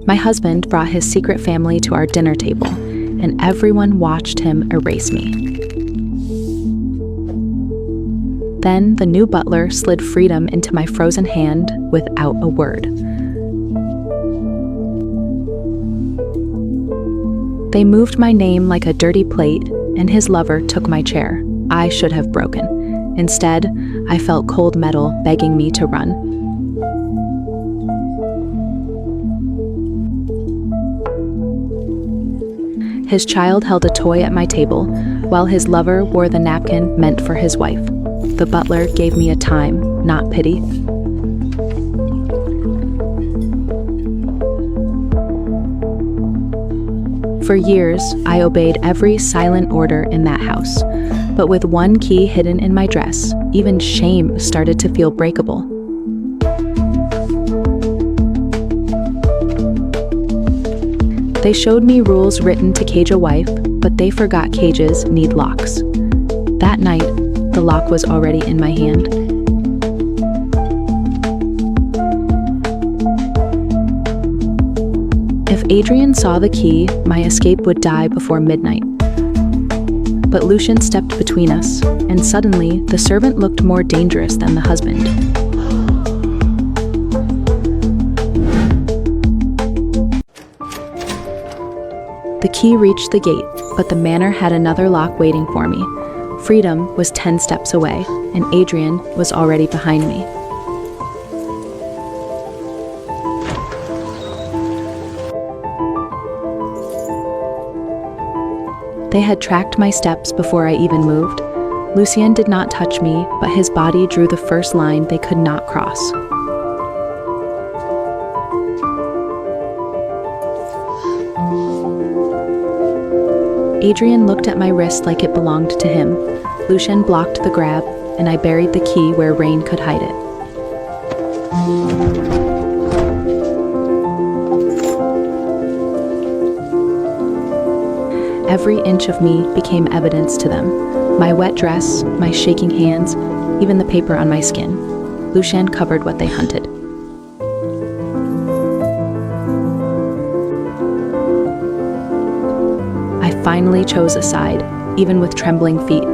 My husband brought his secret family to our dinner table, and everyone watched him erase me. Then the new butler slid freedom into my frozen hand without a word. They moved my name like a dirty plate, and his lover took my chair. I should have broken. Instead, I felt cold metal begging me to run. His child held a toy at my table, while his lover wore the napkin meant for his wife. The butler gave me a time, not pity. For years, I obeyed every silent order in that house. But with one key hidden in my dress, even shame started to feel breakable. They showed me rules written to cage a wife, but they forgot cages need locks. That night, the lock was already in my hand. If Adrian saw the key, my escape would die before midnight. But Lucian stepped between us, and suddenly the servant looked more dangerous than the husband. The key reached the gate, but the manor had another lock waiting for me. Freedom was 10 steps away, and Adrian was already behind me. They had tracked my steps before I even moved. Lucien did not touch me, but his body drew the first line they could not cross. Adrian looked at my wrist like it belonged to him. Lucien blocked the grab, and I buried the key where rain could hide it. Every inch of me became evidence to them. My wet dress, my shaking hands, even the paper on my skin. Lucien covered what they hunted. I finally chose a side, even with trembling feet.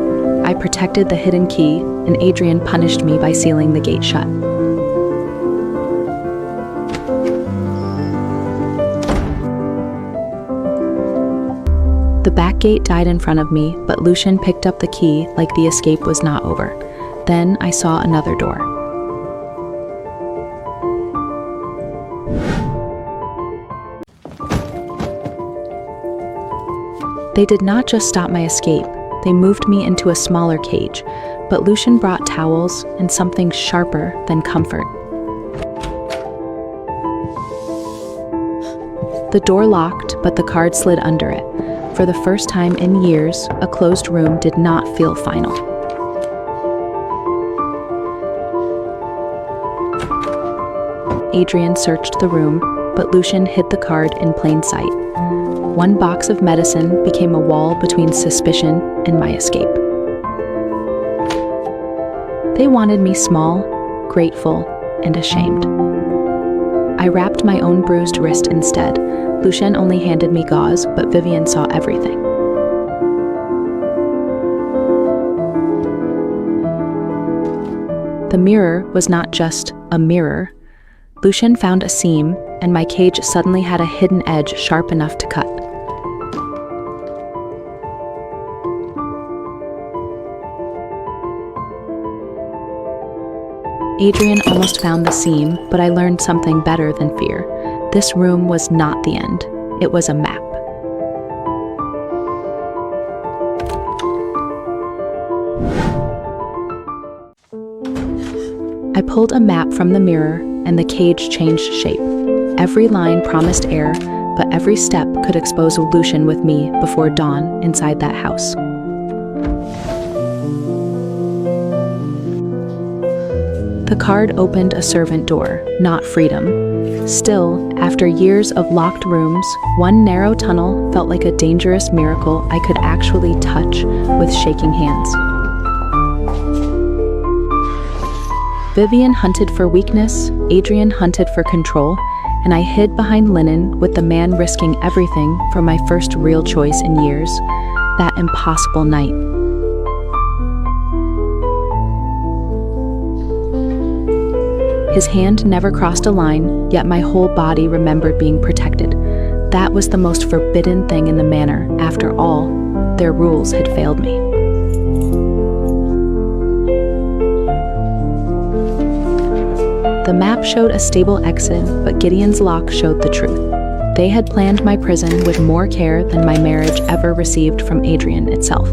I protected the hidden key, and Adrian punished me by sealing the gate shut. The back gate died in front of me, but Lucien picked up the key like the escape was not over. Then I saw another door. They did not just stop my escape, they moved me into a smaller cage, but Lucien brought towels and something sharper than comfort. The door locked, but the card slid under it. For the first time in years, a closed room did not feel final. Adrian searched the room, but Lucien hid the card in plain sight. One box of medicine became a wall between suspicion and my escape. They wanted me small, grateful, and ashamed. I wrapped my own bruised wrist instead. Lucien only handed me gauze, but Vivian saw everything. The mirror was not just a mirror. Lucien found a seam, and my cage suddenly had a hidden edge sharp enough to cut. Adrian almost found the seam, but I learned something better than fear. This room was not the end. It was a map. I pulled a map from the mirror, and the cage changed shape. Every line promised air, but every step could expose Lucien with me before dawn inside that house. The card opened a servant door, not freedom. Still, after years of locked rooms, one narrow tunnel felt like a dangerous miracle I could actually touch with shaking hands. Vivian hunted for weakness, Adrian hunted for control, and I hid behind linen with the man risking everything for my first real choice in years, that impossible night. His hand never crossed a line, yet my whole body remembered being protected. That was the most forbidden thing in the manor. After all, their rules had failed me. The map showed a stable exit, but Gideon's lock showed the truth. They had planned my prison with more care than my marriage ever received from Adrian itself.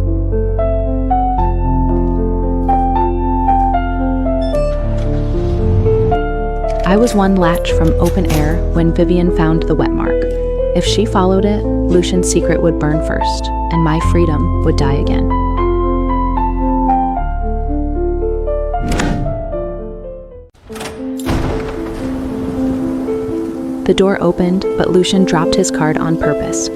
I was one latch from open air when Vivian found the wet mark. If she followed it, Lucian's secret would burn first, and my freedom would die again. The door opened, but Lucian dropped his card on purpose.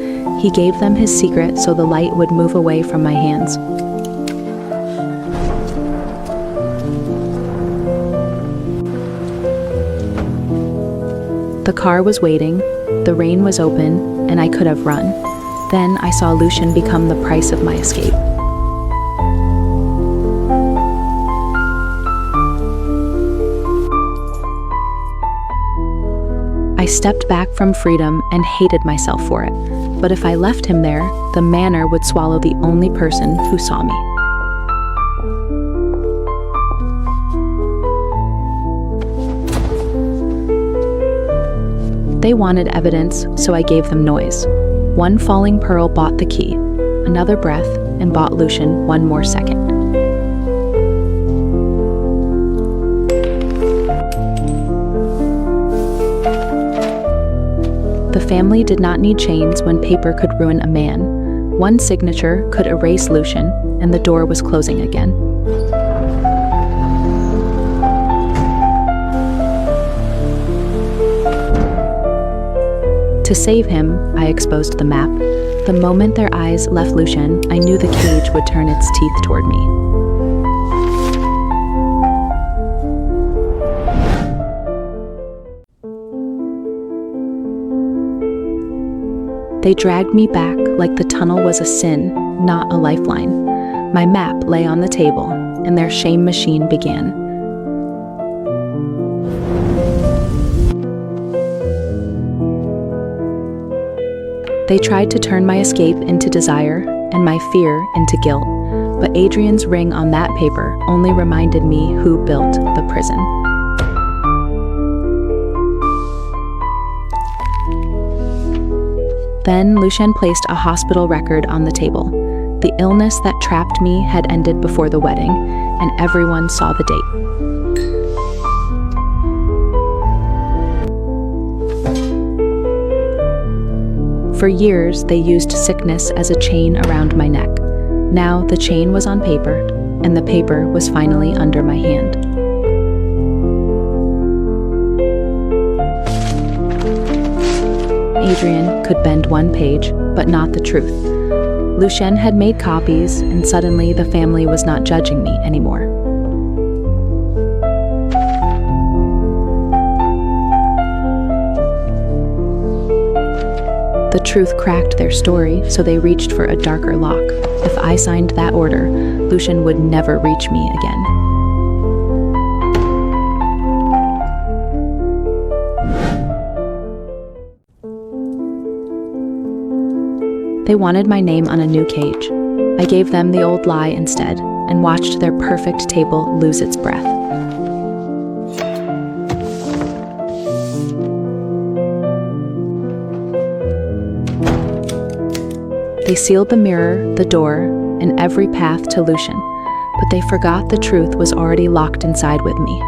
He gave them his secret so the light would move away from my hands. The car was waiting, the rain was open, and I could have run. Then I saw Lucian become the price of my escape. I stepped back from freedom and hated myself for it. But if I left him there, the manor would swallow the only person who saw me. They wanted evidence, so I gave them noise. One falling pearl bought the key, another breath, and bought Lucian one more second. The family did not need chains when paper could ruin a man. One signature could erase Lucian, and the door was closing again. To save him, I exposed the map. The moment their eyes left Lucian, I knew the cage would turn its teeth toward me. They dragged me back like the tunnel was a sin, not a lifeline. My map lay on the table, and their shame machine began. They tried to turn my escape into desire and my fear into guilt, but Adrian's ring on that paper only reminded me who built the prison. Then Lucian placed a hospital record on the table. The illness that trapped me had ended before the wedding, and everyone saw the date. For years, they used sickness as a chain around my neck. Now the chain was on paper, and the paper was finally under my hand. Adrian could bend one page, but not the truth. Lucian had made copies, and suddenly the family was not judging me anymore. The truth cracked their story, so they reached for a darker lock. If I signed that order, Lucian would never reach me again. They wanted my name on a new cage. I gave them the old lie instead, and watched their perfect table lose its breath. They sealed the mirror, the door, and every path to Lucian, but they forgot the truth was already locked inside with me.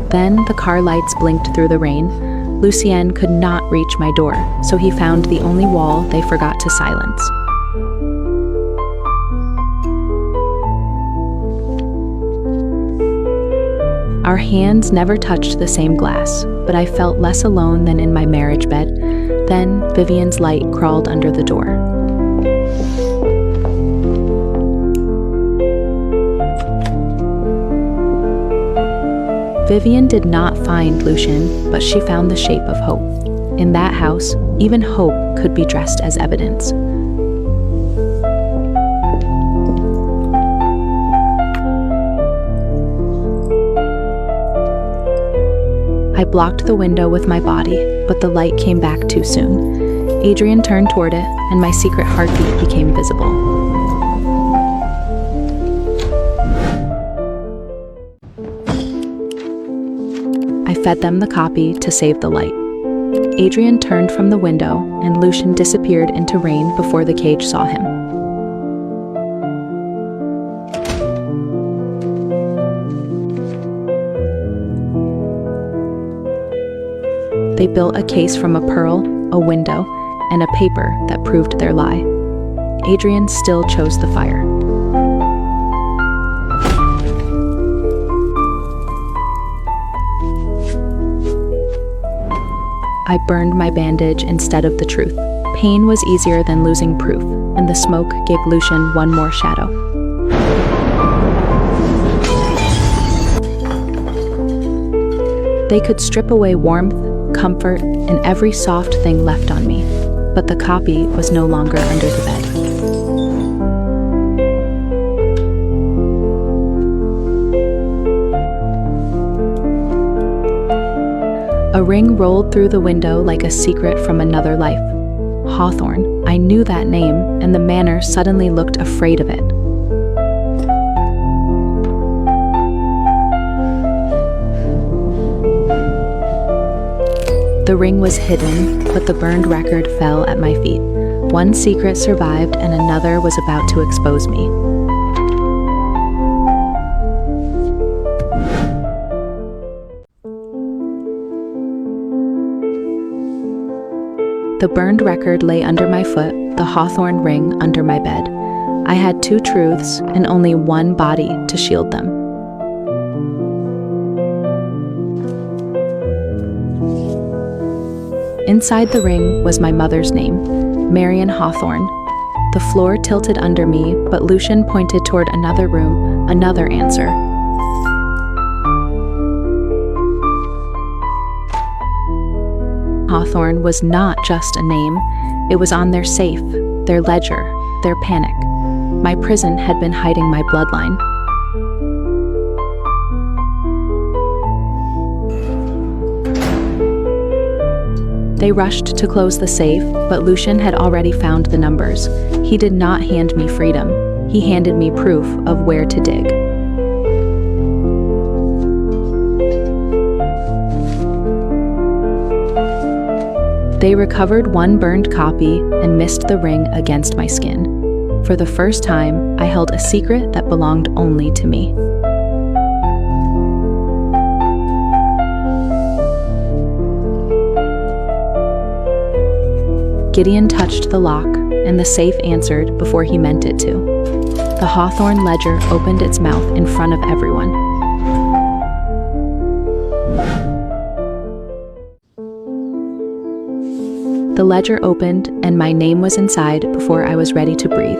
Then the car lights blinked through the rain. Lucien could not reach my door, so he found the only wall they forgot to silence. Our hands never touched the same glass, but I felt less alone than in my marriage bed. Then Vivian's light crawled under the door. Vivian did not find Lucian, but she found the shape of hope. In that house, even hope could be dressed as evidence. I blocked the window with my body, but the light came back too soon. Adrian turned toward it, and my secret heartbeat became visible. I fed them the copy to save the light. Adrian turned from the window, and Lucian disappeared into rain before the cage saw him. They built a case from a pearl, a window, and a paper that proved their lie. Adrian still chose the fire. I burned my bandage instead of the truth. Pain was easier than losing proof, and the smoke gave Lucian one more shadow. They could strip away warmth, comfort, and every soft thing left on me, but the copy was no longer under the bed. A ring rolled through the window like a secret from another life. Hawthorne. I knew that name, and the manor suddenly looked afraid of it. The ring was hidden, but the burned record fell at my feet. One secret survived, and another was about to expose me. The burned record lay under my foot, the Hawthorne ring under my bed. I had two truths and only one body to shield them. Inside the ring was my mother's name, Marion Hawthorne. The floor tilted under me, but Lucian pointed toward another room, another answer. Hawthorne was not just a name, it was on their safe, their ledger, their panic. My prison had been hiding my bloodline. They rushed to close the safe, but Lucian had already found the numbers. He did not hand me freedom. He handed me proof of where to dig. They recovered one burned copy and missed the ring against my skin. For the first time, I held a secret that belonged only to me. Gideon touched the lock, and the safe answered before he meant it to. The Hawthorne ledger opened its mouth in front of everyone. The ledger opened, and my name was inside before I was ready to breathe.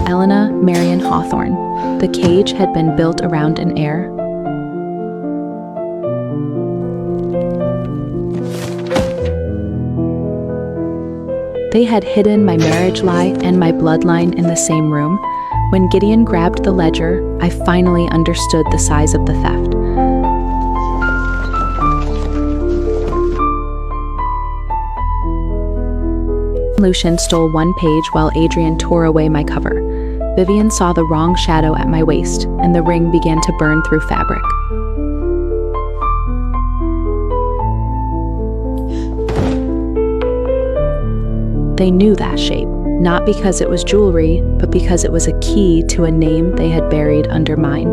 Elena Marion Hawthorne. The cage had been built around an heir. They had hidden my marriage lie and my bloodline in the same room. When Gideon grabbed the ledger, I finally understood the size of the theft. Lucian stole one page while Adrian tore away my cover. Vivian saw the wrong shadow at my waist, and the ring began to burn through fabric. They knew that shape, not because it was jewelry, but because it was a key to a name they had buried under mine.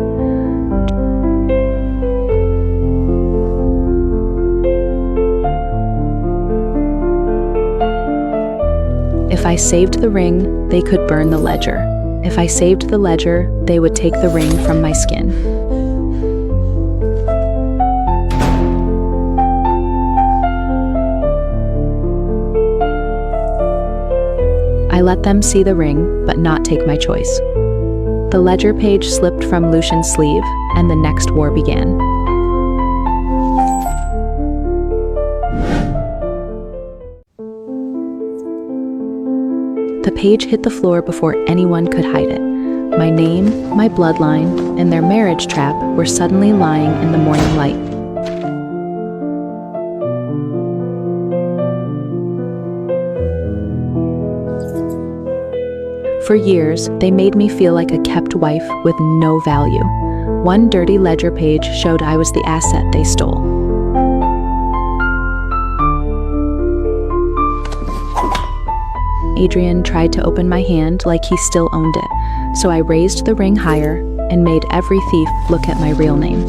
If I saved the ring, they could burn the ledger. If I saved the ledger, they would take the ring from my skin. I let them see the ring, but not take my choice. The ledger page slipped from Lucian's sleeve, and the next war began. page hit the floor before anyone could hide it. My name, my bloodline, and their marriage trap were suddenly lying in the morning light. For years, they made me feel like a kept wife with no value. One dirty ledger page showed I was the asset they stole. Adrian tried to open my hand like he still owned it, so I raised the ring higher and made every thief look at my real name.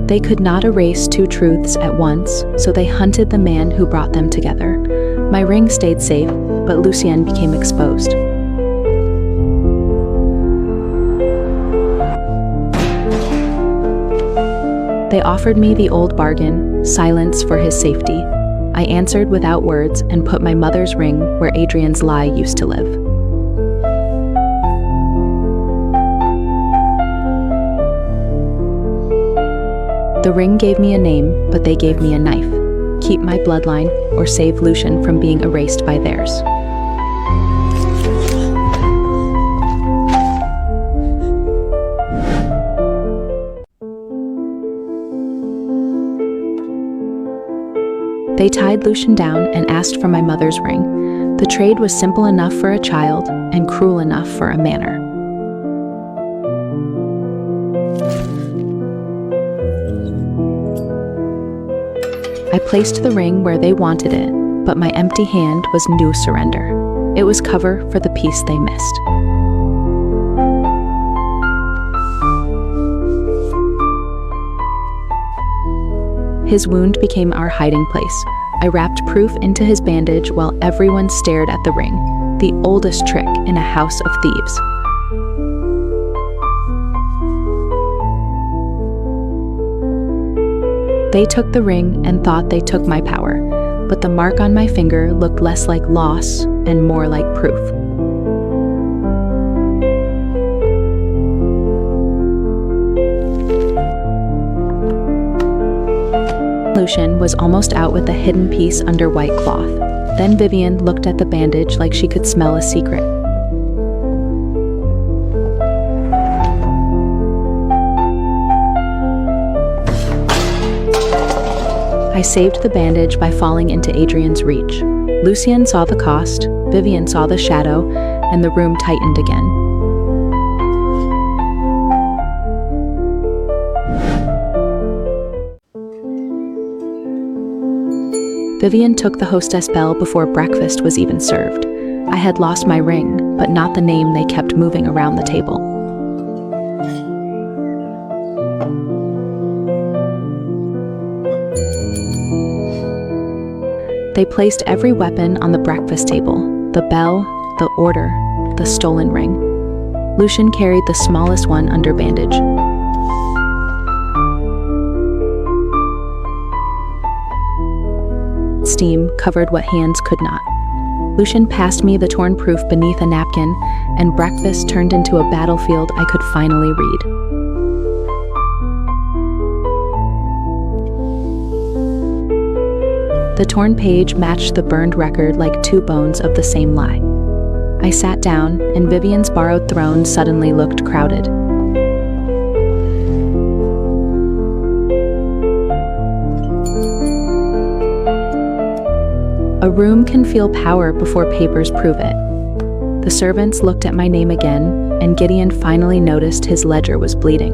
They could not erase two truths at once, so they hunted the man who brought them together. My ring stayed safe, but Lucien became exposed. They offered me the old bargain, silence for his safety. I answered without words and put my mother's ring where Adrian's lie used to live. The ring gave me a name, but they gave me a knife. Keep my bloodline or save Lucien from being erased by theirs. They tied Lucien down and asked for my mother's ring. The trade was simple enough for a child and cruel enough for a manor. I placed the ring where they wanted it, but my empty hand was new surrender. It was cover for the piece they missed. His wound became our hiding place. I wrapped proof into his bandage while everyone stared at the ring, the oldest trick in a house of thieves. They took the ring and thought they took my power, but the mark on my finger looked less like loss and more like proof. Lucien was almost out with a hidden piece under white cloth. Then Vivian looked at the bandage like she could smell a secret. I saved the bandage by falling into Adrian's reach. Lucien saw the cost, Vivian saw the shadow, and the room tightened again. Vivian took the hostess bell before breakfast was even served. I had lost my ring, but not the name they kept moving around the table. They placed every weapon on the breakfast table, the bell, the order, the stolen ring. Lucien carried the smallest one under bandage. Steam covered what hands could not. Lucien passed me the torn proof beneath a napkin, and breakfast turned into a battlefield I could finally read. The torn page matched the burned record like two bones of the same lie. I sat down, and Vivian's borrowed throne suddenly looked crowded. A room can feel power before papers prove it. The servants looked at my name again, and Gideon finally noticed his ledger was bleeding.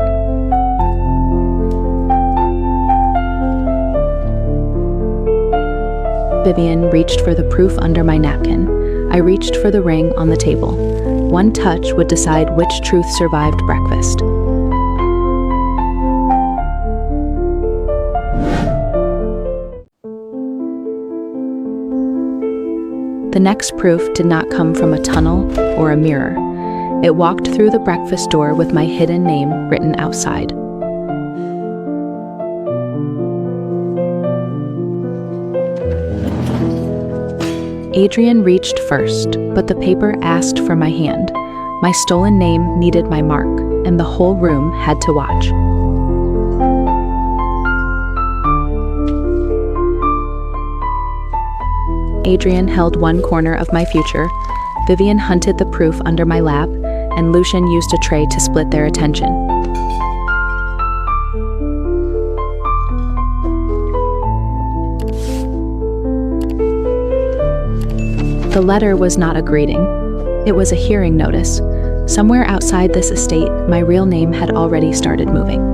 Vivian reached for the proof under my napkin. I reached for the ring on the table. One touch would decide which truth survived breakfast. The next proof did not come from a tunnel or a mirror. It walked through the breakfast door with my hidden name written outside. Adrian reached first, but the paper asked for my hand. My stolen name needed my mark, and the whole room had to watch. Adrian held one corner of my future, Vivian hunted the proof under my lap, and Lucian used a tray to split their attention. The letter was not a greeting. It was a hearing notice. Somewhere outside this estate, my real name had already started moving.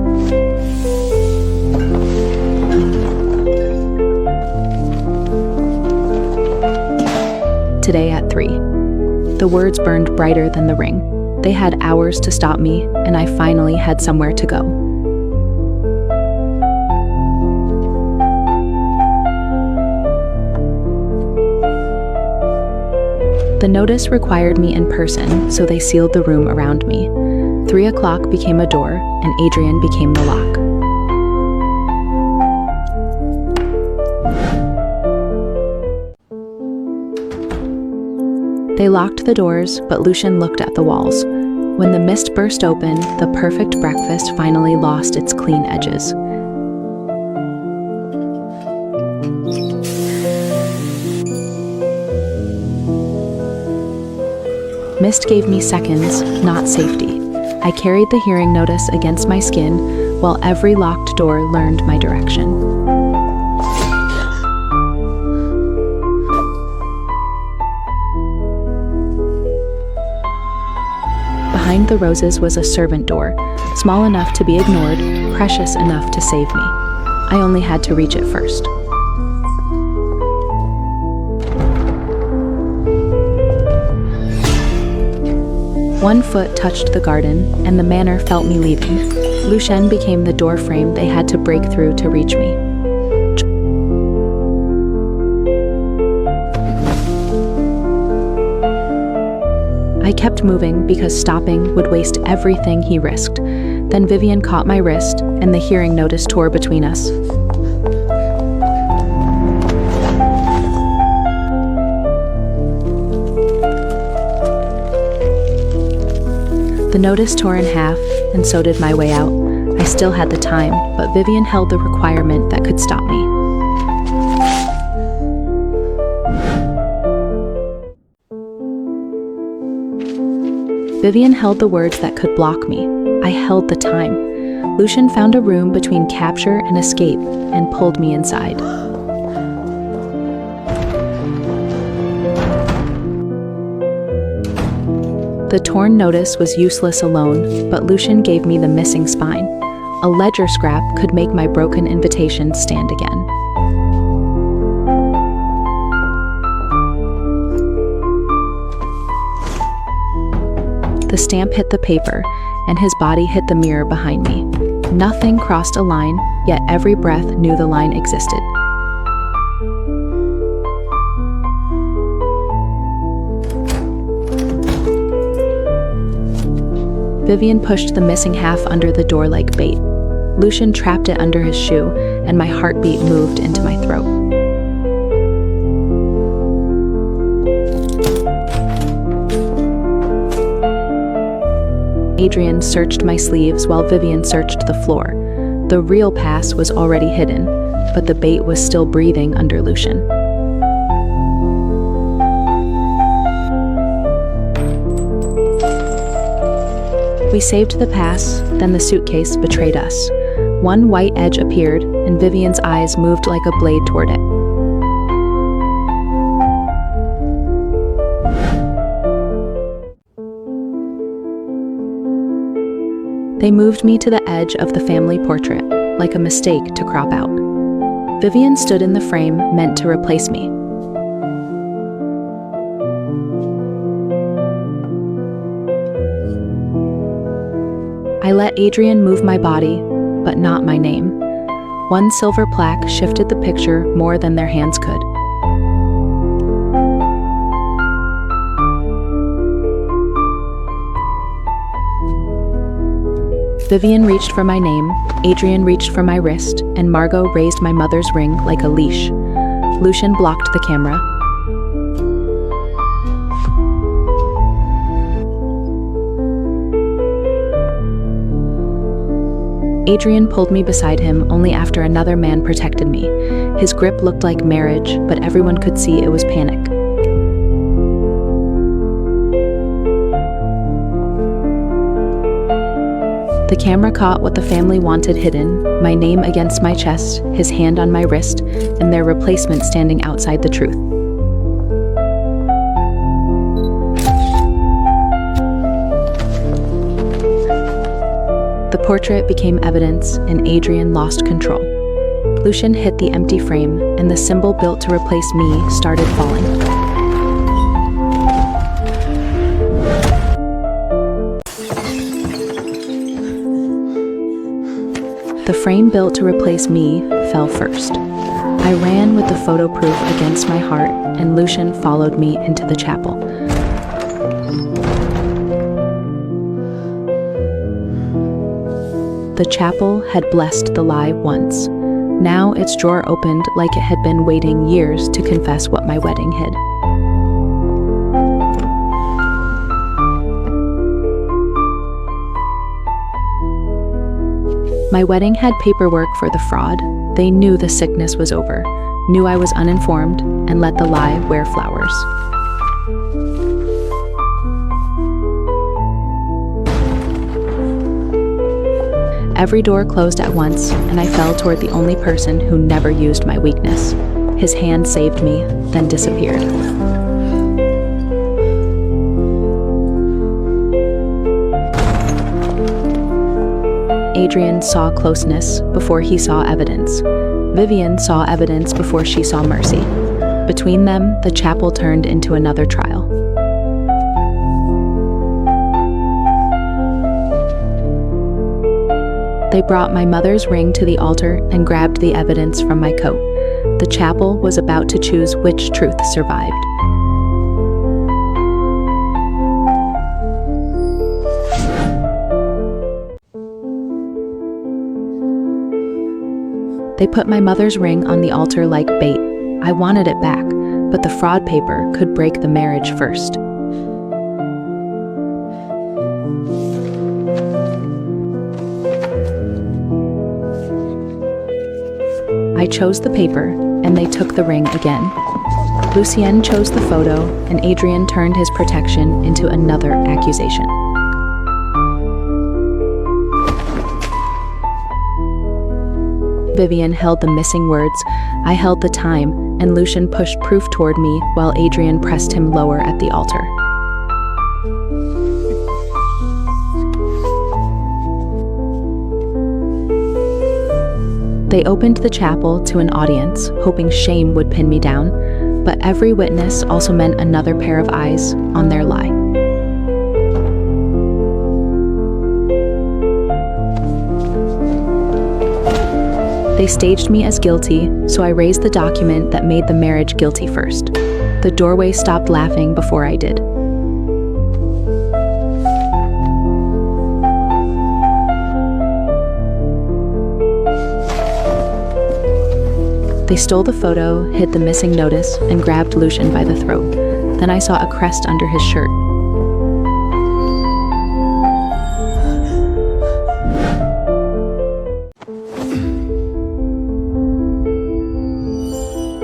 Today at 3. The words burned brighter than the ring. They had hours to stop me, and I finally had somewhere to go. The notice required me in person, so they sealed the room around me. 3 o'clock became a door, and Adrian became the lock. They locked the doors, but Lucian looked at the walls. When the mist burst open, the perfect breakfast finally lost its clean edges. Mist gave me seconds, not safety. I carried the hearing notice against my skin, while every locked door learned my direction. Behind the roses was a servant door, small enough to be ignored, precious enough to save me. I only had to reach it first. One foot touched the garden, and the manor felt me leaving. Lucian became the doorframe they had to break through to reach me. I kept moving because stopping would waste everything he risked. Then Vivian caught my wrist, and the hearing notice tore between us. The notice tore in half, and so did my way out. I still had the time, but Vivian held the requirement that could stop me. Vivian held the words that could block me. I held the time. Lucian found a room between capture and escape and pulled me inside. The torn notice was useless alone, but Lucian gave me the missing spine. A ledger scrap could make my broken invitation stand again. The stamp hit the paper, and his body hit the mirror behind me. Nothing crossed a line, yet every breath knew the line existed. Vivian pushed the missing half under the door like bait. Lucian trapped it under his shoe, and my heartbeat moved into my throat. Adrian searched my sleeves while Vivian searched the floor. The real pass was already hidden, but the bait was still breathing under Lucian. We saved the pass, then the suitcase betrayed us. One white edge appeared, and Vivian's eyes moved like a blade toward it. They moved me to the edge of the family portrait, like a mistake to crop out. Vivian stood in the frame meant to replace me. I let Adrian move my body, but not my name. One silver plaque shifted the picture more than their hands could. Vivian reached for my name, Adrian reached for my wrist, and Margot raised my mother's ring like a leash. Lucian blocked the camera. Adrian pulled me beside him only after another man protected me. His grip looked like marriage, but everyone could see it was panic. The camera caught what the family wanted hidden, my name against my chest, his hand on my wrist, and their replacement standing outside the truth. The portrait became evidence, and Adrian lost control. Lucian hit the empty frame, and the symbol built to replace me started falling. The frame built to replace me fell first. I ran with the photo proof against my heart, and Lucian followed me into the chapel. The chapel had blessed the lie once. Now its drawer opened like it had been waiting years to confess what my wedding hid. My wedding had paperwork for the fraud. They knew the sickness was over, knew I was uninformed, and let the lie wear flowers. Every door closed at once, and I fell toward the only person who never used my weakness. His hand saved me, then disappeared. Adrian saw closeness before he saw evidence. Vivian saw evidence before she saw mercy. Between them, the chapel turned into another trial. They brought my mother's ring to the altar and grabbed the evidence from my coat. The chapel was about to choose which truth survived. They put my mother's ring on the altar like bait. I wanted it back, but the fraud paper could break the marriage first. I chose the paper, and they took the ring again. Lucien chose the photo, and Adrian turned his protection into another accusation. Vivian held the missing words, I held the time, and Lucian pushed proof toward me while Adrian pressed him lower at the altar. They opened the chapel to an audience, hoping shame would pin me down, but every witness also meant another pair of eyes on their lie. They staged me as guilty, so I raised the document that made the marriage guilty first. The doorway stopped laughing before I did. They stole the photo, hid the missing notice, and grabbed Lucian by the throat. Then I saw a crest under his shirt.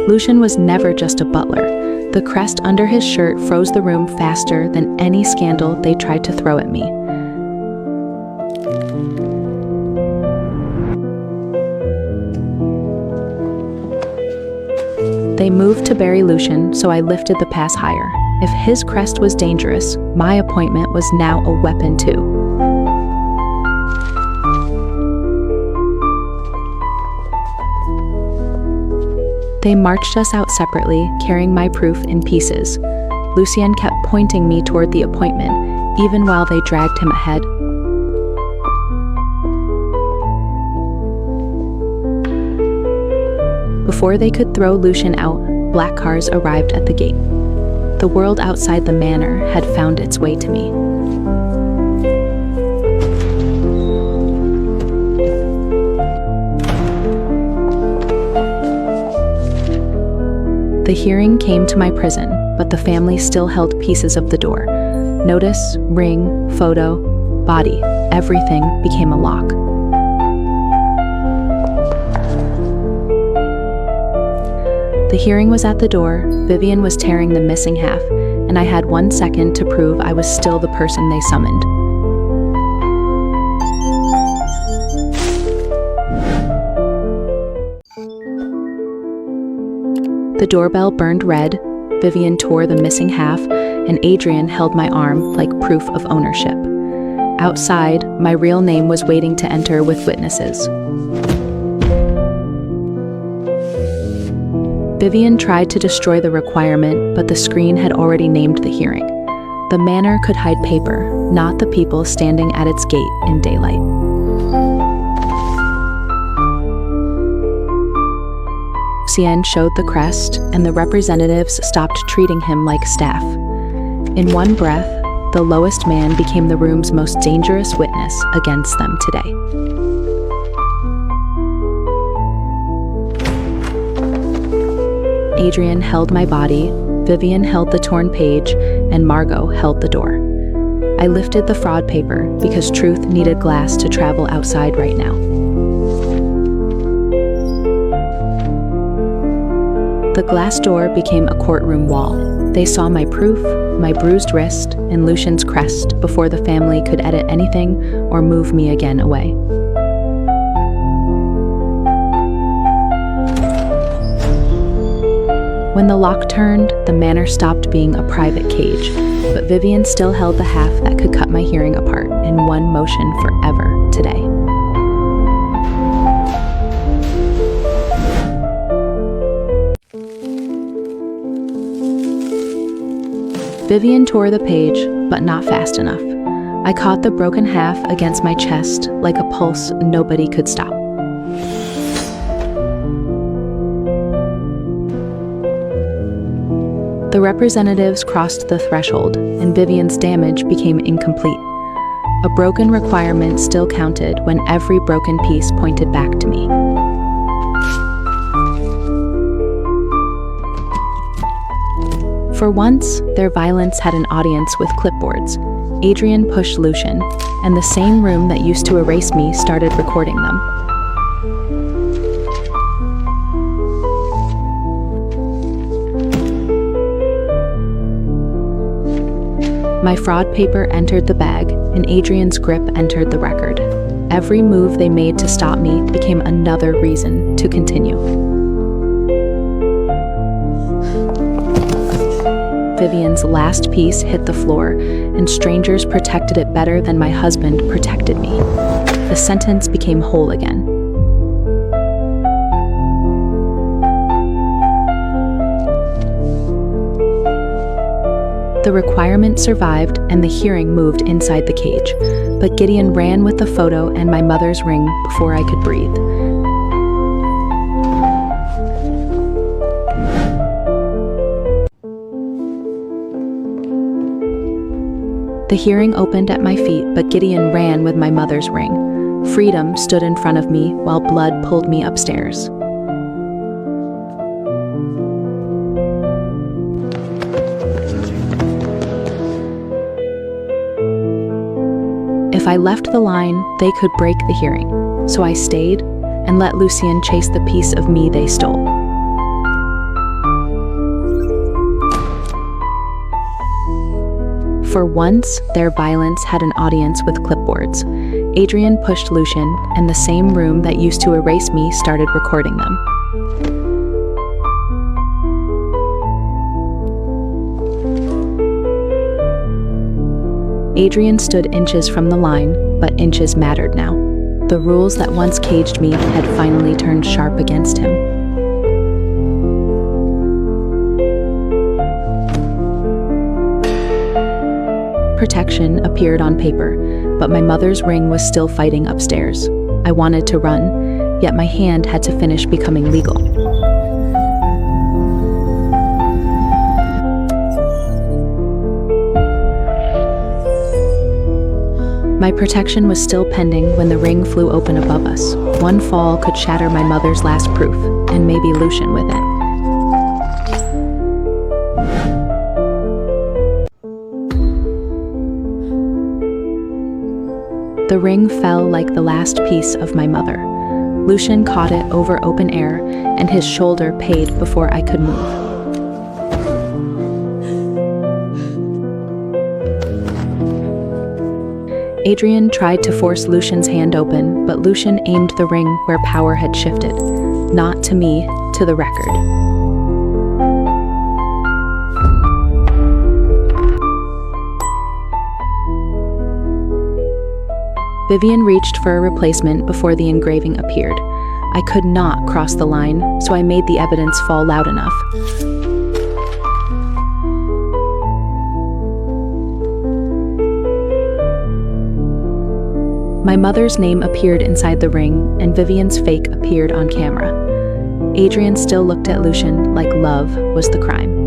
Lucian was never just a butler. The crest under his shirt froze the room faster than any scandal they tried to throw at me. They moved to bury Lucian, so I lifted the pass higher. If his crest was dangerous, my appointment was now a weapon too. They marched us out separately, carrying my proof in pieces. Lucien kept pointing me toward the appointment, even while they dragged him ahead. Before they could throw Lucian out, black cars arrived at the gate. The world outside the manor had found its way to me. The hearing came to my prison, but the family still held pieces of the door. Notice, ring, photo, body, everything became a lock. The hearing was at the door, Vivian was tearing the missing half, and I had 1 second to prove I was still the person they summoned. The doorbell burned red, Vivian tore the missing half, and Adrian held my arm like proof of ownership. Outside, my real name was waiting to enter with witnesses. Vivian tried to destroy the requirement, but the screen had already named the hearing. The manor could hide paper, not the people standing at its gate in daylight. Lucien showed the crest, and the representatives stopped treating him like staff. In one breath, the lowest man became the room's most dangerous witness against them today. Adrian held my body, Vivian held the torn page, and Margot held the door. I lifted the fraud paper because truth needed glass to travel outside right now. The glass door became a courtroom wall. They saw my proof, my bruised wrist, and Lucien's crest before the family could edit anything or move me again away. When the lock turned, the manor stopped being a private cage, but Vivian still held the half that could cut my hearing apart in one motion forever today. Vivian tore the page, but not fast enough. I caught the broken half against my chest like a pulse nobody could stop. The representatives crossed the threshold, and Vivian's damage became incomplete. A broken requirement still counted when every broken piece pointed back to me. For once, their violence had an audience with clipboards. Adrian pushed Lucien, and the same room that used to erase me started recording them. My fraud paper entered the bag, and Adrian's grip entered the record. Every move they made to stop me became another reason to continue. Vivian's last piece hit the floor, and strangers protected it better than my husband protected me. The sentence became whole again. The requirement survived, and the hearing moved inside the cage, but Gideon ran with the photo and my mother's ring before I could breathe. The hearing opened at my feet, but Gideon ran with my mother's ring. Freedom stood in front of me while blood pulled me upstairs. If I left the line, they could break the hearing, so I stayed and let Lucien chase the piece of me they stole. For once, their violence had an audience with clipboards. Adrian pushed Lucien, and the same room that used to erase me started recording them. Adrian stood inches from the line, but inches mattered now. The rules that once caged me had finally turned sharp against him. Protection appeared on paper, but my mother's ring was still fighting upstairs. I wanted to run, yet my hand had to finish becoming legal. My protection was still pending when the ring flew open above us. One fall could shatter my mother's last proof, and maybe Lucien with it. The ring fell like the last piece of my mother. Lucian caught it over open air, and his shoulder paid before I could move. Adrian tried to force Lucian's hand open, but Lucian aimed the ring where power had shifted. Not to me, to the record. Vivian reached for a replacement before the engraving appeared. I could not cross the line, so I made the evidence fall loud enough. My mother's name appeared inside the ring, and Vivian's fake appeared on camera. Adrian still looked at Lucian like love was the crime.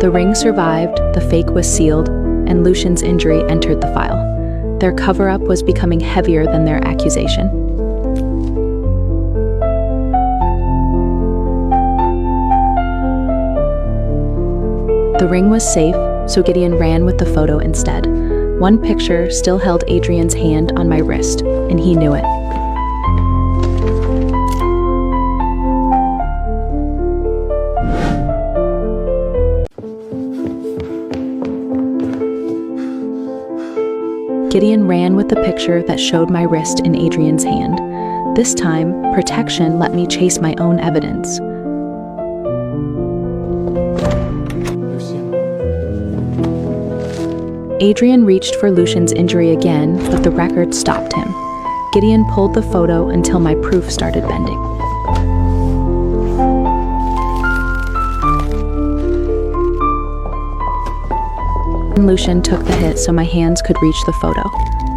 The ring survived, the fake was sealed, and Lucian's injury entered the file. Their cover-up was becoming heavier than their accusation. The ring was safe, so Gideon ran with the photo instead. One picture still held Adrian's hand on my wrist, and he knew it. Gideon ran with the picture that showed my wrist in Adrian's hand. This time, protection let me chase my own evidence. Adrian reached for Lucian's injury again, but the record stopped him. Gideon pulled the photo until my proof started bending. Lucian took the hit so my hands could reach the photo.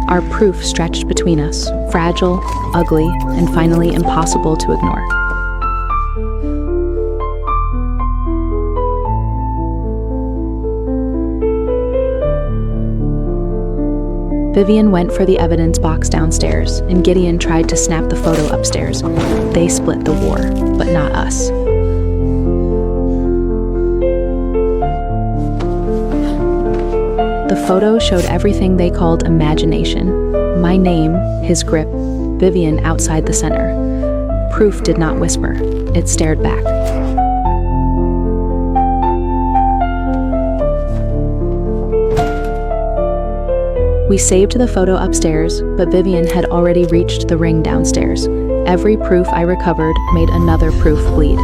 Our proof stretched between us, fragile, ugly, and finally impossible to ignore. Vivian went for the evidence box downstairs, and Gideon tried to snap the photo upstairs. They split the war, but not us. The photo showed everything they called imagination. My name, his grip, Vivian outside the center. Proof did not whisper. It stared back. We saved the photo upstairs, but Vivian had already reached the ring downstairs. Every proof I recovered made another proof bleed.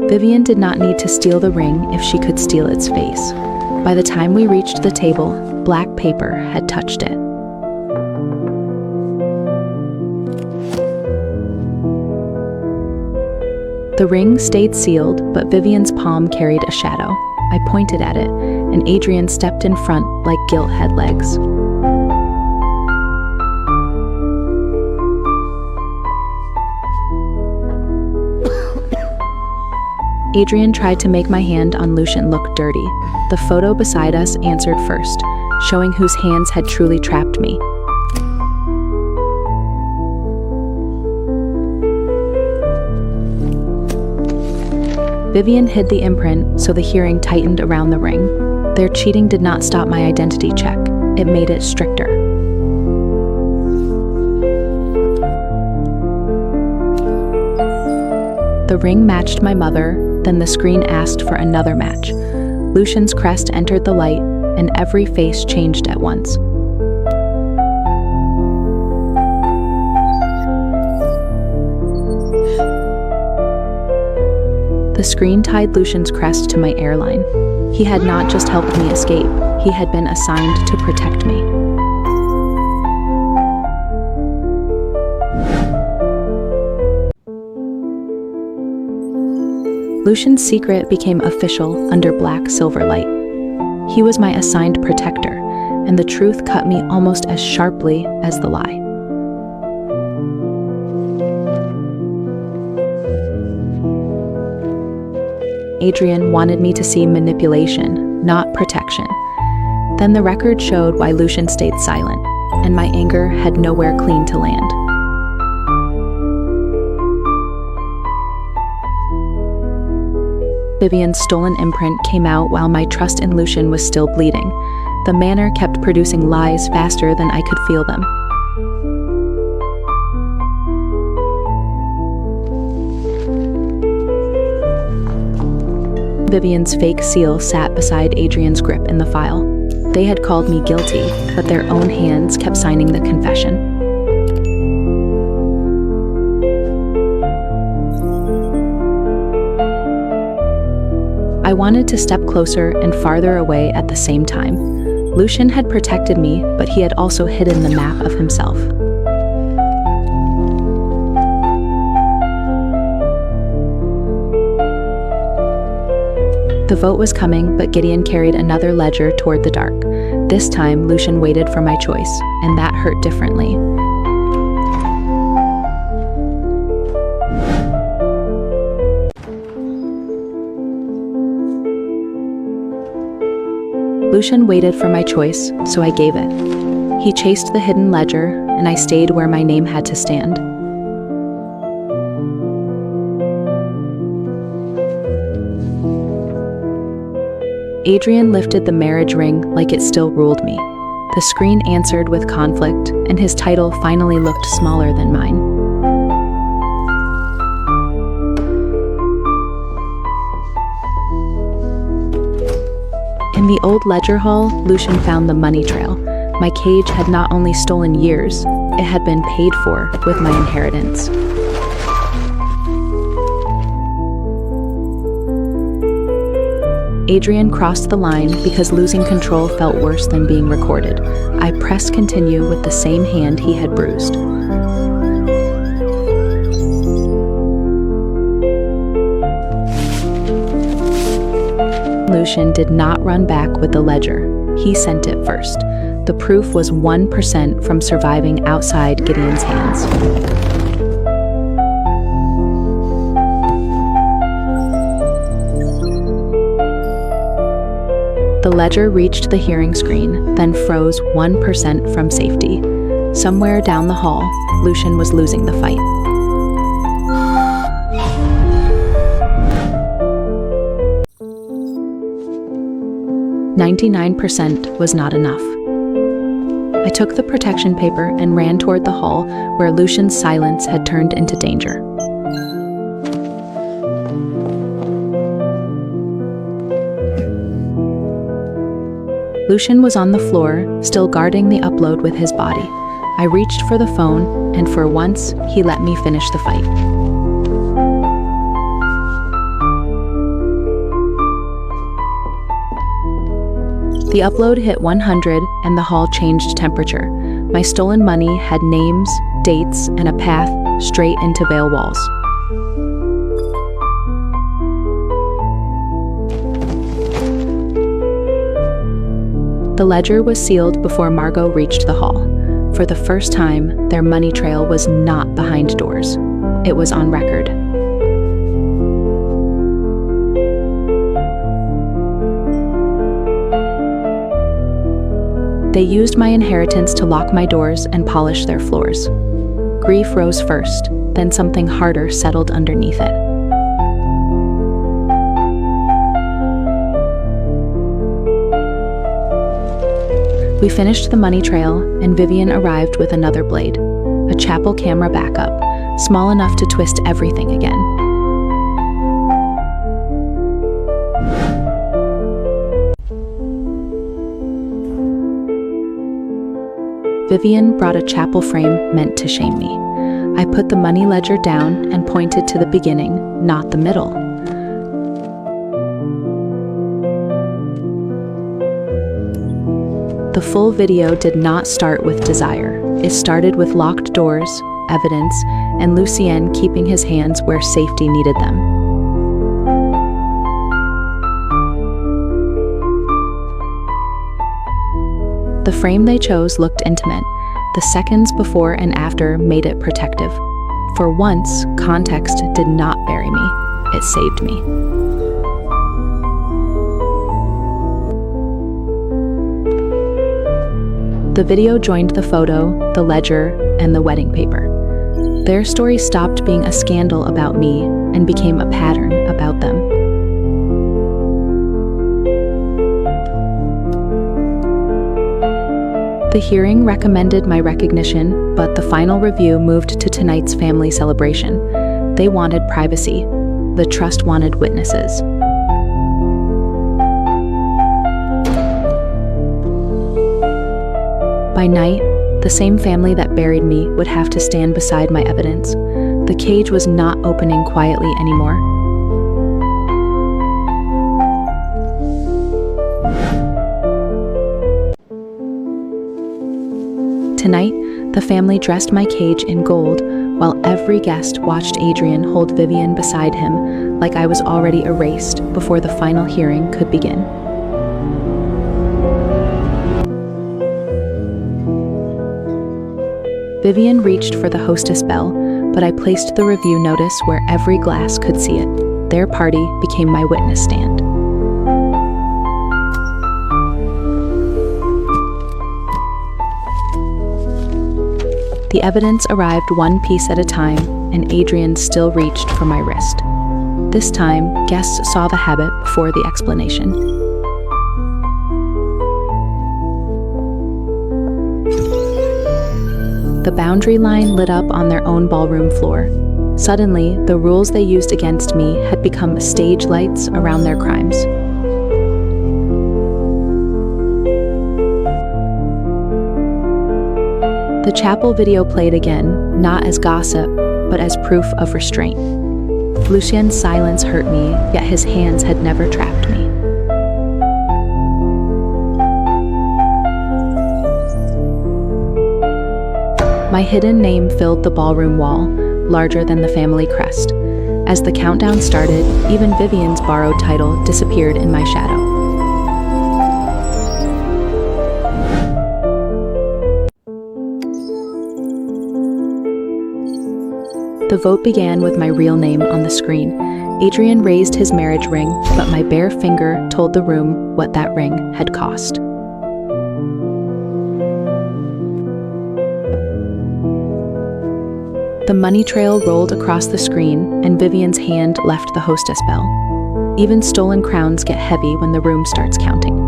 Vivian did not need to steal the ring if she could steal its face. By the time we reached the table, black paper had touched it. The ring stayed sealed, but Vivian's palm carried a shadow. I pointed at it, and Adrian stepped in front like guilt had legs. Adrian tried to make my hand on Lucian look dirty. The photo beside us answered first, showing whose hands had truly trapped me. Vivian hid the imprint, so the hearing tightened around the ring. Their cheating did not stop my identity check. It made it stricter. The ring matched my mother, then the screen asked for another match. Lucian's crest entered the light, and every face changed at once. The screen tied Lucian's crest to my airline. He had not just helped me escape, he had been assigned to protect me. Lucian's secret became official under black silver light. He was my assigned protector, and the truth cut me almost as sharply as the lie. Adrian wanted me to see manipulation, not protection. Then the record showed why Lucian stayed silent, and my anger had nowhere clean to land. Vivian's stolen imprint came out while my trust in Lucian was still bleeding. The manor kept producing lies faster than I could feel them. Vivian's fake seal sat beside Adrian's grip in the file. They had called me guilty, but their own hands kept signing the confession. I wanted to step closer and farther away at the same time. Lucian had protected me, but he had also hidden the map of himself. The vote was coming, but Gideon carried another ledger toward the dark. This time, Lucian waited for my choice, and that hurt differently. Lucian waited for my choice, so I gave it. He chased the hidden ledger, and I stayed where my name had to stand. Adrian lifted the marriage ring like it still ruled me. The screen answered with conflict, and his title finally looked smaller than mine. In the old ledger hall, Lucian found the money trail. My cage had not only stolen years, it had been paid for with my inheritance. Adrian crossed the line because losing control felt worse than being recorded. I pressed continue with the same hand he had bruised. Lucian did not run back with the ledger. He sent it first. The proof was 1% from surviving outside Gideon's hands. The ledger reached the hearing screen, then froze 1% from safety. Somewhere down the hall, Lucian was losing the fight. "99% was not enough. I took the protection paper and ran toward the hall where Lucian's silence had turned into danger. Lucian was on the floor, still guarding the upload with his body. I reached for the phone, and for once, he let me finish the fight. The upload hit 100, and the hall changed temperature. My stolen money had names, dates, and a path straight into Vale walls. The ledger was sealed before Margot reached the hall. For the first time, their money trail was not behind doors. It was on record. They used my inheritance to lock my doors and polish their floors. Grief rose first, then something harder settled underneath it. We finished the money trail, and Vivian arrived with another blade, a chapel camera backup, small enough to twist everything again. Vivian brought a chapel frame meant to shame me. I put the money ledger down and pointed to the beginning, not the middle. The full video did not start with desire. It started with locked doors, evidence, and Lucien keeping his hands where safety needed them. The frame they chose looked intimate. The seconds before and after made it protective. For once, context did not bury me. It saved me. The video joined the photo, the ledger, and the wedding paper. Their story stopped being a scandal about me and became a pattern about them. The hearing recommended my recognition, but the final review moved to tonight's family celebration. They wanted privacy. The trust wanted witnesses. By night, the same family that buried me would have to stand beside my evidence. The cage was not opening quietly anymore. Tonight, the family dressed my cage in gold, while every guest watched Adrian hold Vivian beside him like I was already erased before the final hearing could begin. Vivian reached for the hostess bell, but I placed the review notice where every glass could see it. Their party became my witness stand. The evidence arrived one piece at a time, and Adrian still reached for my wrist. This time, guests saw the habit before the explanation. The boundary line lit up on their own ballroom floor. Suddenly, the rules they used against me had become stage lights around their crimes. The chapel video played again, not as gossip, but as proof of restraint. Lucien's silence hurt me, yet his hands had never trapped me. My hidden name filled the ballroom wall, larger than the family crest. As the countdown started, even Vivian's borrowed title disappeared in my shadow. The vote began with my real name on the screen. Adrian raised his marriage ring, but my bare finger told the room what that ring had cost. The money trail rolled across the screen, and Vivian's hand left the hostess bell. Even stolen crowns get heavy when the room starts counting.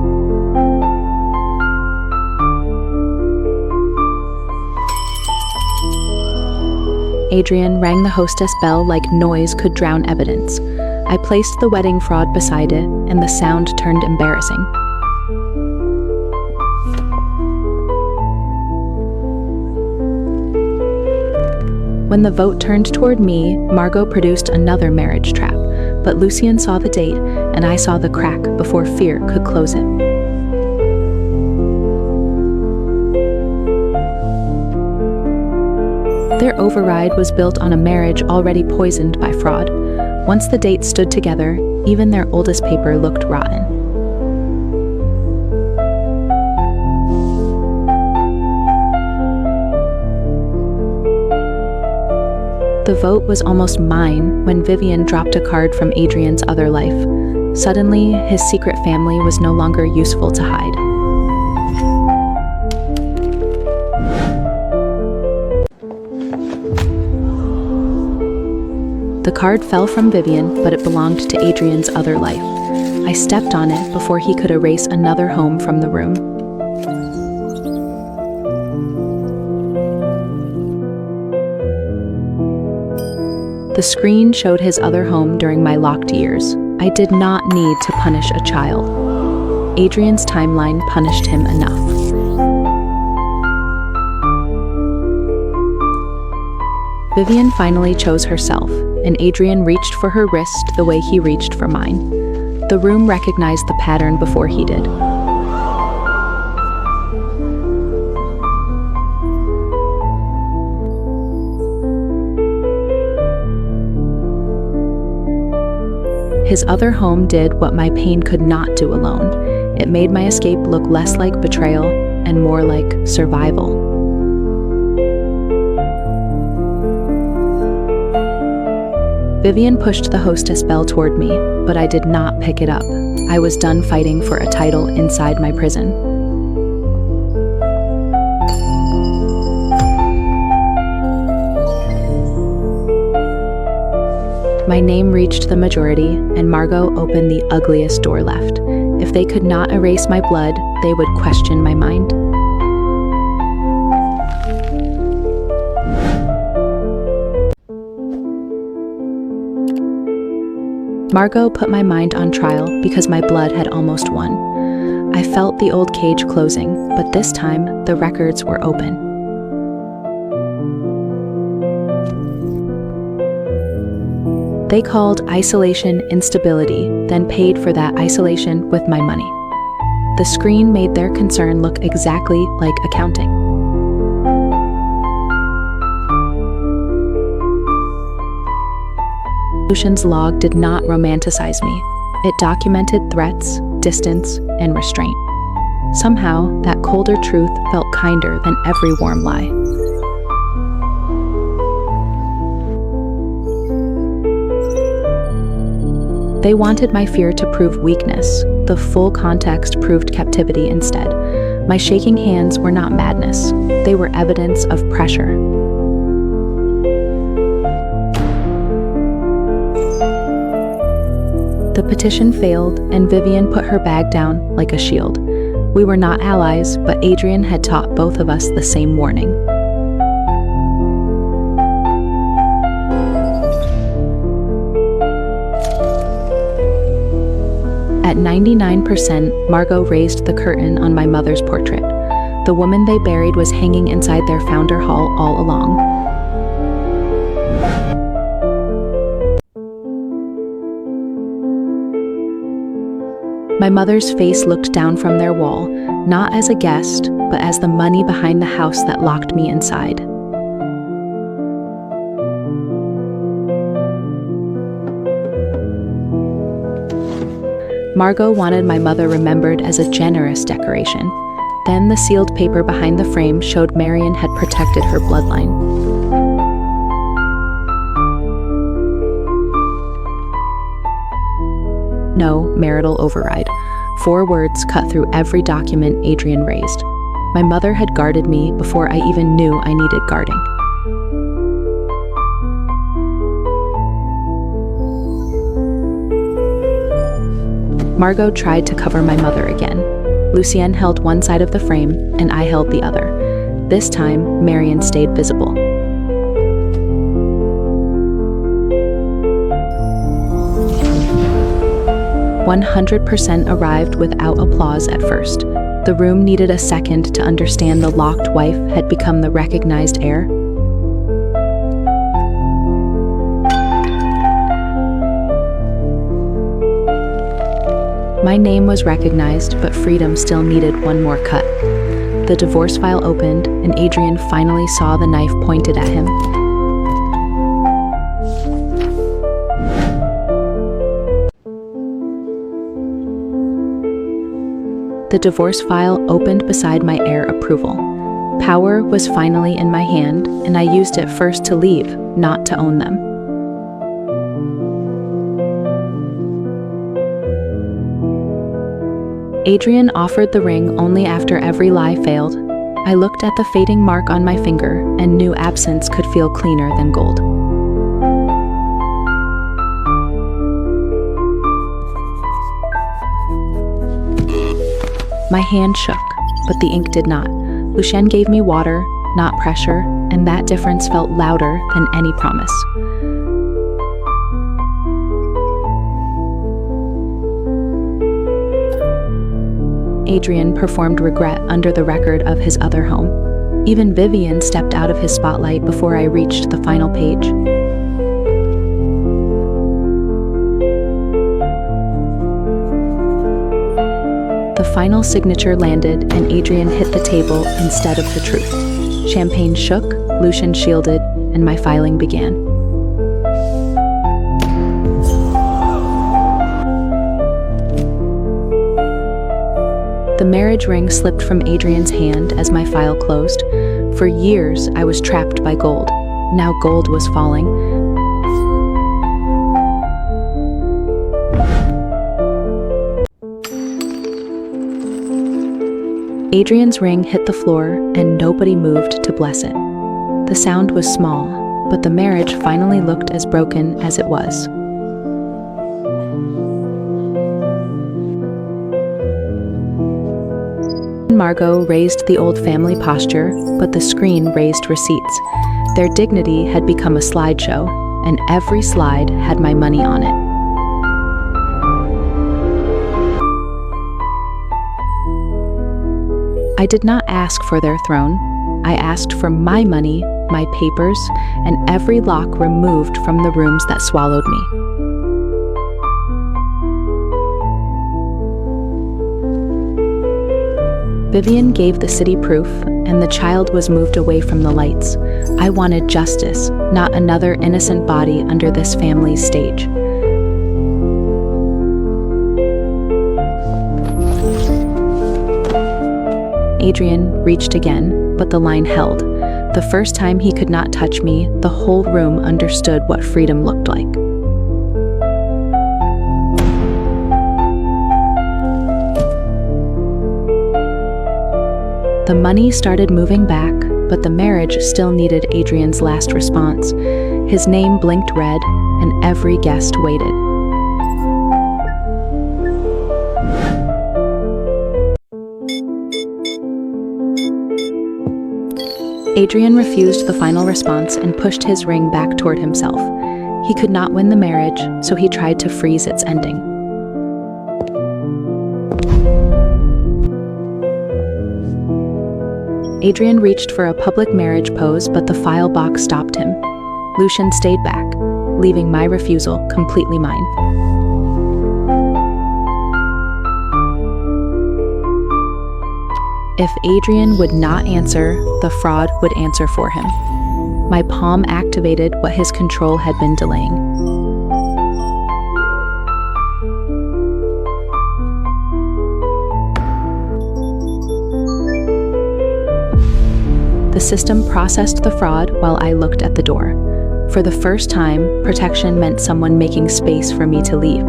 Adrian rang the hostess bell like noise could drown evidence. I placed the wedding fraud beside it, and the sound turned embarrassing. When the vote turned toward me, Margot produced another marriage trap, but Lucien saw the date, and I saw the crack before fear could close it. Their override was built on a marriage already poisoned by fraud. Once the dates stood together, even their oldest paper looked rotten. The vote was almost mine when Vivian dropped a card from Adrian's other life. Suddenly, his secret family was no longer useful to hide. The card fell from Vivian, but it belonged to Adrian's other life. I stepped on it before he could erase another home from the room. The screen showed his other home during my locked years. I did not need to punish a child. Adrian's timeline punished him enough. Vivian finally chose herself, and Adrian reached for her wrist the way he reached for mine. The room recognized the pattern before he did. His other home did what my pain could not do alone. It made my escape look less like betrayal and more like survival. Vivian pushed the hostess bell toward me, but I did not pick it up. I was done fighting for a title inside my prison. My name reached the majority, and Margot opened the ugliest door left. If they could not erase my blood, they would question my mind. Margot put my mind on trial because my blood had almost won. I felt the old cage closing, but this time the records were open. They called isolation instability, then paid for that isolation with my money. The screen made their concern look exactly like accounting. Lucian's log did not romanticize me. It documented threats, distance, and restraint. Somehow, that colder truth felt kinder than every warm lie. They wanted my fear to prove weakness. The full context proved captivity instead. My shaking hands were not madness. They were evidence of pressure. The petition failed, and Vivian put her bag down like a shield. We were not allies, but Adrian had taught both of us the same warning. At 99%, Margot raised the curtain on my mother's portrait. The woman they buried was hanging inside their founder hall all along. My mother's face looked down from their wall, not as a guest, but as the money behind the house that locked me inside. Margot wanted my mother remembered as a generous decoration. Then the sealed paper behind the frame showed Marion had protected her bloodline. No marital override. 4 words cut through every document Adrian raised. My mother had guarded me before I even knew I needed guarding. Margot tried to cover my mother again. Lucienne held one side of the frame, and I held the other. This time, Marion stayed visible. "100% arrived without applause at first. The room needed a second to understand the locked wife had become the recognized heir. My name was recognized, but freedom still needed one more cut. The divorce file opened, and Adrian finally saw the knife pointed at him. The divorce file opened beside my heir approval. Power was finally in my hand, and I used it first to leave, not to own them. Adrian offered the ring only after every lie failed. I looked at the fading mark on my finger and knew absence could feel cleaner than gold. My hand shook, but the ink did not. Lucienne gave me water, not pressure, and that difference felt louder than any promise. Adrian performed regret under the record of his other home. Even Vivian stepped out of his spotlight before I reached the final page. The final signature landed, and Adrian hit the table instead of the truth. Champagne shook, Lucian shielded, and my filing began. The marriage ring slipped from Adrian's hand as my file closed. For years, I was trapped by gold. Now gold was falling. Adrian's ring hit the floor, and nobody moved to bless it. The sound was small, but the marriage finally looked as broken as it was. Margot raised the old family posture, but the screen raised receipts. Their dignity had become a slideshow, and every slide had my money on it. I did not ask for their throne. I asked for my money, my papers, and every lock removed from the rooms that swallowed me. Vivian gave the city proof, and the child was moved away from the lights. I wanted justice, not another innocent body under this family's stage. Adrian reached again, but the line held. The first time he could not touch me, the whole room understood what freedom looked like. The money started moving back, but the marriage still needed Adrian's last response. His name blinked red, and every guest waited. Adrian refused the final response and pushed his ring back toward himself. He could not win the marriage, so he tried to freeze its ending. Adrian reached for a public marriage pose, but the file box stopped him. Lucian stayed back, leaving my refusal completely mine. If Adrian would not answer, the fraud would answer for him. My palm activated what his control had been delaying. The system processed the fraud while I looked at the door. For the first time, protection meant someone making space for me to leave.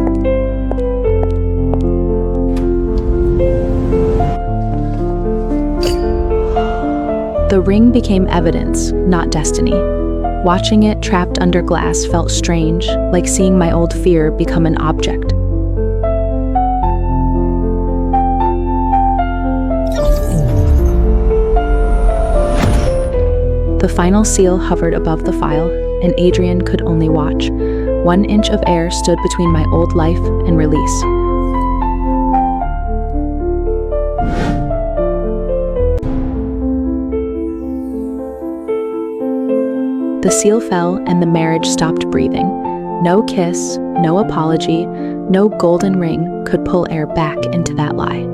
The ring became evidence, not destiny. Watching it trapped under glass felt strange, like seeing my old fear become an object. The final seal hovered above the file, and Adrian could only watch. 1 inch of air stood between my old life and release. The seal fell, and the marriage stopped breathing. No kiss, no apology, no golden ring could pull air back into that lie.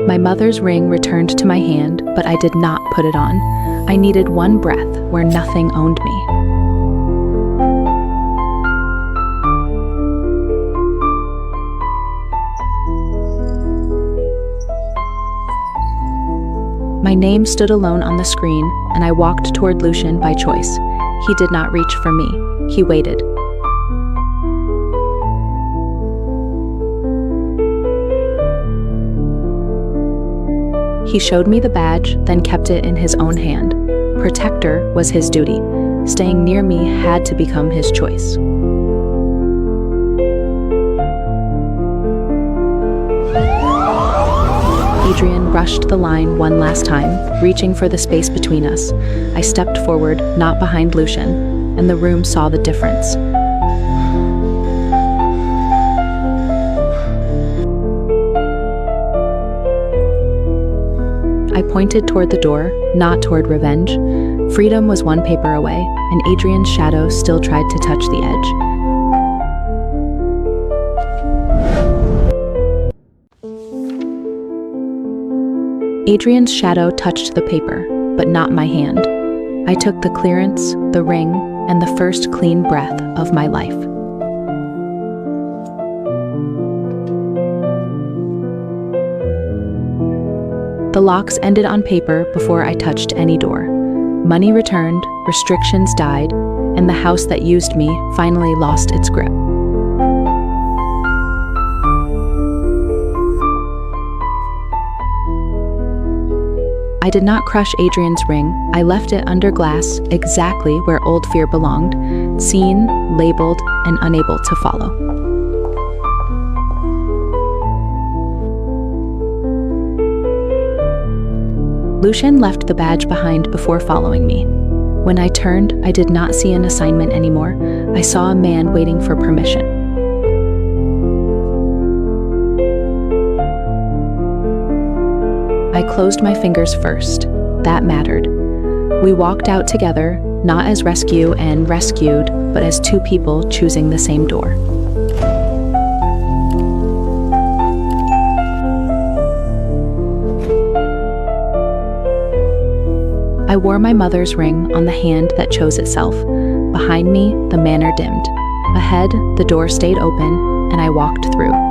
My mother's ring returned to my hand, but I did not put it on. I needed one breath where nothing owned me. My name stood alone on the screen, and I walked toward Lucian by choice. He did not reach for me. He waited. He showed me the badge, then kept it in his own hand. Protector was his duty. Staying near me had to become his choice. Adrian rushed the line one last time, reaching for the space between us. I stepped forward, not behind Lucian, and the room saw the difference. I pointed toward the door, not toward revenge. Freedom was one paper away, and Adrian's shadow still tried to touch the edge. Adrian's shadow touched the paper, but not my hand. I took the clearance, the ring, and the first clean breath of my life. The locks ended on paper before I touched any door. Money returned, restrictions died, and the house that used me finally lost its grip. I did not crush Adrian's ring. I left it under glass, exactly where old fear belonged, seen, labeled, and unable to follow. Lucian left the badge behind before following me. When I turned, I did not see an assignment anymore. I saw a man waiting for permission. closed my fingers first. That mattered. We walked out together, not as rescue and rescued, but as two people choosing the same door. I wore my mother's ring on the hand that chose itself. Behind me, the manor dimmed. Ahead, the door stayed open, and I walked through.